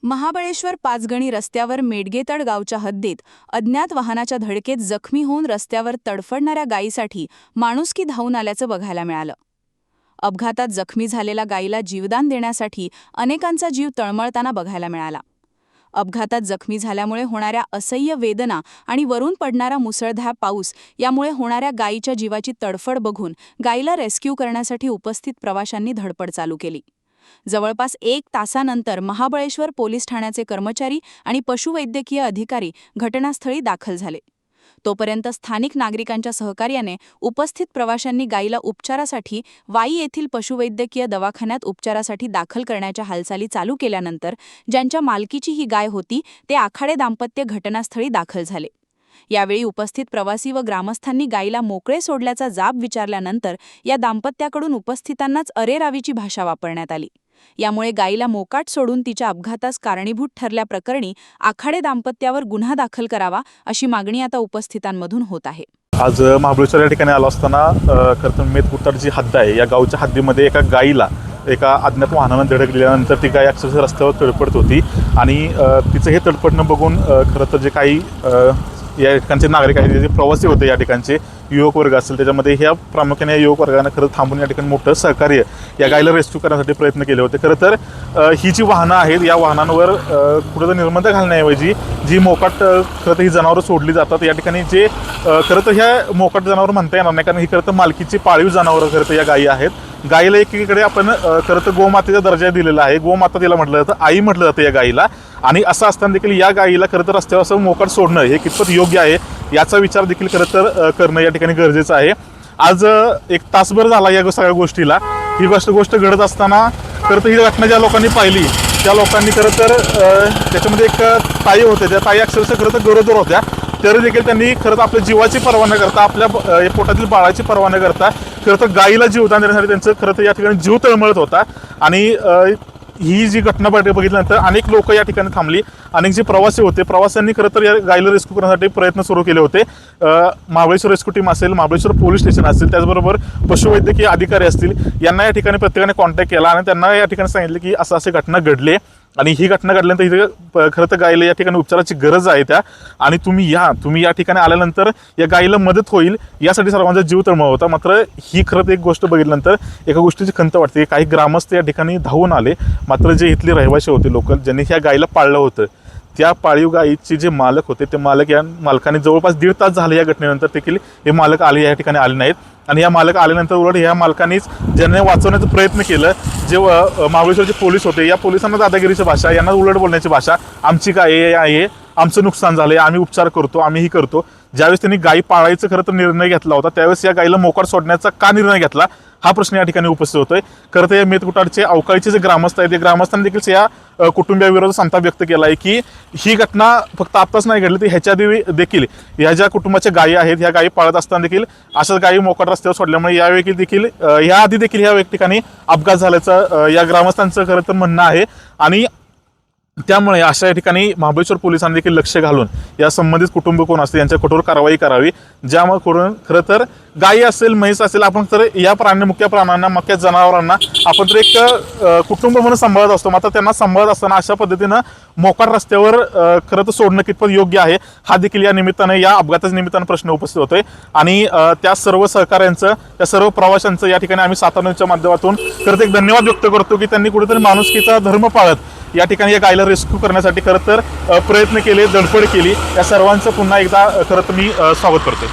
महाबळेश्वर पाचगणी रस्त्यावर मेडगेतड गावच्या हद्दीत अज्ञात वाहनाच्या धडकेत जखमी होऊन रस्त्यावर तडफडणाऱ्या गायीसाठी माणुसकी धावून आल्याचं बघायला मिळालं। अपघातात जखमी झालेल्या गायीला जीवदान देण्यासाठी अनेकांचा जीव तळमळताना बघायला मिळाला। अपघातात जखमी झाल्यामुळे होणाऱ्या असह्य वेदना आणि वरून पडणारा मुसळधार पाऊस यामुळे होणाऱ्या गायीच्या जीवाची तडफड बघून गायीला रेस्क्यू करण्यासाठी उपस्थित प्रवाशांनी धडपड चालू केली। जवळपास 1 तासानंतर महाबळेश्वर पोलीस ठाण्याचे कर्मचारी आणि पशुवैद्यकीय अधिकारी घटनास्थळी दाखल झाले। तोपर्यंत स्थानिक नागरिकांच्या सहकार्याने उपस्थित प्रवाशांनी गायीला उपचारासाठी वाई येथील पशुवैद्यकीय दवाखान्यात उपचारासाठी दाखल करण्याच्या हालचाली चालू केल्यानंतर ज्यांच्या मालकीची ही गाय होती ते आखाडे दाम्पत्य घटनास्थळी दाखल झाले। यावेळी उपस्थित प्रवासी व ग्रामस्थांनी गायीला मोकळे सोडल्याचा जाब विचारल्यानंतर या दाम्पत्याकडून उपस्थितांनाच अरेरावीची भाषा वापरण्यात आली। यामुळे गायीला मोकाट सोडून तिच्या अपघातास कारणीभूत ठरल्याप्रकरणी आखाडे दाम्पत्यावर गुन्हा दाखल करावा अशी मागणी आता उपस्थितांमधून होत आहे। आज महाबळेश्वर या ठिकाणी आलो असताना मेदकुटार जी हद्द आहे या गावच्या हद्दीमध्ये एका गायीला एका अज्ञात वाहनानं धडक दिल्यानंतर ती गाय अक्षरशः रस्त्यावर तडफडत होती आणि तिचं हे तडफडणं बघून खरं तर जे काही या ठिकाणचे नागरिक आहेत जे प्रवासी होते या ठिकाणचे युवक वर्ग असेल त्याच्यामध्ये ह्या प्रामुख्याने या युवक वर्गानं खरं थांबून या ठिकाणी मोठं सहकार्य या गायीला रेस्क्यू करण्यासाठी प्रयत्न केले होते। खरं तर ही जी वाहनं आहेत या वाहनांवर कुठं निर्बंध घालण्याऐवजी जी मोकाट खरं तर ही जनावरं सोडली जातात या ठिकाणी जे खरं तर ह्या मोकाट जनावर म्हणता येणार नाही कारण ही खरं तर मालकीची पाळीव जनावरं खरं तर या गायी आहेत। गायीला एकीकडे आपण खरं तर गोमातेचा दर्जा दिलेला आहे, गोमाता तिला म्हटलं जातं, आई म्हटलं जातं या गायीला। आणि असं असताना देखील या गायीला खरं तर रस्त्यावर असं मोकाट सोडणं हे कितपत योग्य आहे याचा विचार देखील खरं तर करणं या ठिकाणी गरजेचं आहे। आज 1 तासभर झाला या सगळ्या गोष्टीला। ही गोष्ट घडत असताना खरं तर ही घटना ज्या लोकांनी पाहिली त्या लोकांनी खरं तर त्याच्यामध्ये एक ताई होते, त्या ताई अक्षरशः खरं तर गरोदर होत्या, तरी देखील त्यांनी खरं तर आपल्या जीवाची पर्वा न करता आपल्या पोटातील बाळाची पर्वा न करता खरं तर गायीला जीवदान देण्यासाठी त्यांचं खरं तर या ठिकाणी जीव तळमळत होता। आणि ही जी घटना बघितल्यानंतर अनेक लोक या ठिकाणी थांबली, अनेक जे प्रवासी होते प्रवाशांनी खरं तर या गायीला रेस्क्यू करण्यासाठी प्रयत्न सुरू केले होते। महाबळेश्वर रेस्क्यू टीम असेल, महाबळेश्वर पोलीस स्टेशन असेल, त्याचबरोबर पशुवैद्यकीय अधिकारी असतील, यांना या ठिकाणी प्रत्येकाने कॉन्टॅक्ट केला आणि त्यांना या ठिकाणी सांगितलं की अशी घटना घडली आणि ही घटना घडल्यानंतर इथे खरं तर गायीला या ठिकाणी उपचाराची गरज आहे त्या आणि तुम्ही या ठिकाणी आल्यानंतर या गायीला मदत होईल यासाठी सर्वांचा जीव तळमळ होता। मात्र ही खरं तर एक गोष्ट बघितल्यानंतर एका गोष्टीची खंत वाटते, काही ग्रामस्थ या ठिकाणी धावून आले, मात्र जे इथले रहिवासी होते लोकल ज्यांनी ह्या गायीला पाळलं होतं त्या पाळीव गायीचे जे मालक होते ते मालक या मालकाने जवळपास 1.5 तास झाले या घटनेनंतर देखील हे मालक या ठिकाणी आले नाहीत। आणि या मालक आल्यानंतर उलट ह्या मालकांनीच ज्यांनी वाचवण्याचा प्रयत्न केलं, जे महाबळेश्वरचे पोलीस होते या पोलिसांना दादागिरीची भाषा, यांना उलट बोलण्याची भाषा, आमची गाय आहे, आमचं नुकसान झालंय, आम्ही उपचार करतो, आम्ही ही करतो। ज्यावेळेस त्यांनी गायी पाळायचं खरं तर निर्णय घेतला होता त्यावेळेस या गायीला मोकाट सोडण्याचा का निर्णय घेतला हा प्रश्न या ठिकाणी उपस्थित होतोय। खरं तर या मेदकुटारचे अवकाळीचे जे ग्रामस्थ आहेत ते ग्रामस्थांनी देखील या कुटुंबियाविरोधात संताप व्यक्त केला आहे की ही घटना फक्त आत्ताच नाही घडली, तर ह्याच्या देखील ह्या ज्या कुटुंबाच्या गायी आहेत ह्या गायी पाळत असताना देखील अशाच गायी मोकाट रस्त्यावर सोडल्यामुळे यावेळी देखील याआधी देखील ह्या ठिकाणी अपघात झाल्याचं या ग्रामस्थांचं खरं तर म्हणणं आहे। आणि त्यामुळे अशा ठिकाणी महाबळेश्वर पोलिसांनी देखील लक्ष घालून या संबंधित कुटुंब कोण असते यांच्या कठोर कारवाई करावी, ज्यामुळे करून खरं तर गायी असेल, म्हैस असेल, आपण तर या मुख्य प्राण्यांना, मुख्य जनावरांना आपण तर एक कुटुंब म्हणून सांभाळत असतो, मात्र त्यांना सांभाळत असताना अशा पद्धतीनं मोकाट रस्त्यावर खरं तर सोडणं कितपत योग्य आहे हा देखील या निमित्तानं, या अपघाताच्या निमित्तानं प्रश्न उपस्थित होतोय। आणि त्या सर्व सहकाऱ्यांचं, त्या सर्व प्रवाशांचं या ठिकाणी आम्ही सातारच्या माध्यमातून खरं तर एक धन्यवाद व्यक्त करतो की त्यांनी कुठेतरी माणुसकीचा धर्म पाळत या ठिकाणी या गायीला रेस्क्यू करण्यासाठी खरं तर प्रयत्न केले, धडपड केली। या सर्वांचं पुन्हा एकदा खरं तर मी स्वागत करतोय।